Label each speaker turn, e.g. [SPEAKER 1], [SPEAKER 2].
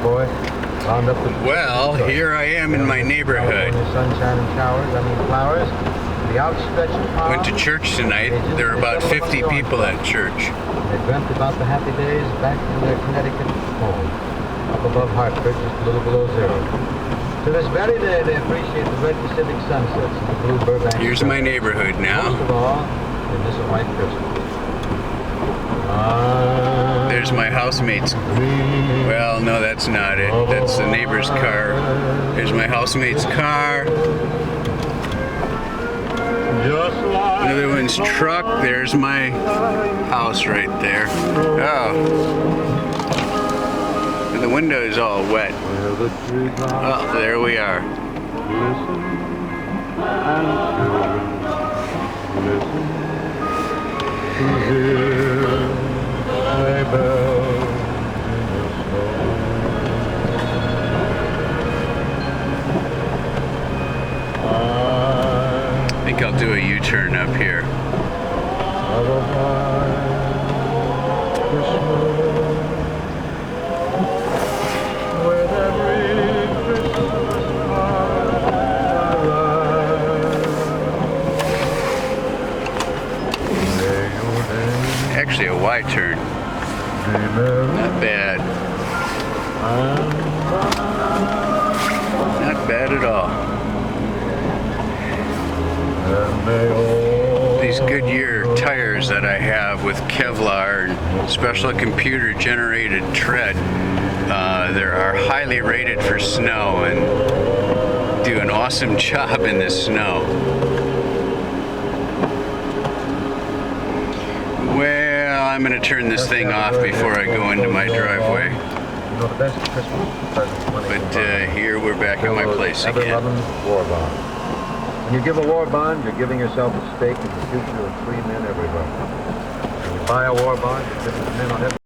[SPEAKER 1] boy. Wound up with
[SPEAKER 2] Well, here I am in my neighborhood.
[SPEAKER 1] Sunshine and showers, flowers. The outstretched palm.
[SPEAKER 2] Went to church tonight. There were about 50 people at church.
[SPEAKER 1] They dreamt about the happy days back in their Connecticut home, up above Hartford, just a little below zero. To this very day, they appreciate the red Pacific sunsets and the blue Burbank.
[SPEAKER 2] Here's my neighborhood now.
[SPEAKER 1] Most of all, they miss a white Christmas.
[SPEAKER 2] There's my housemate's. Well, no, that's not it. That's the neighbor's car. There's my housemate's car. Another one's truck. There's my house right there. Oh. And the window is all wet. Oh, there we are. I think I'll do a U-turn up here. Actually a Y-turn. Not bad. Not bad at all. These Goodyear tires that I have with Kevlar and special computer generated tread, they are highly rated for snow and do an awesome job in the snow. Well, I'm going to turn this thing off before I go into my driveway. But here we're back at my place again.
[SPEAKER 1] When you give a war bond, you're giving yourself a stake in the future of free men everywhere. When you buy a war bond, you're giving the men on every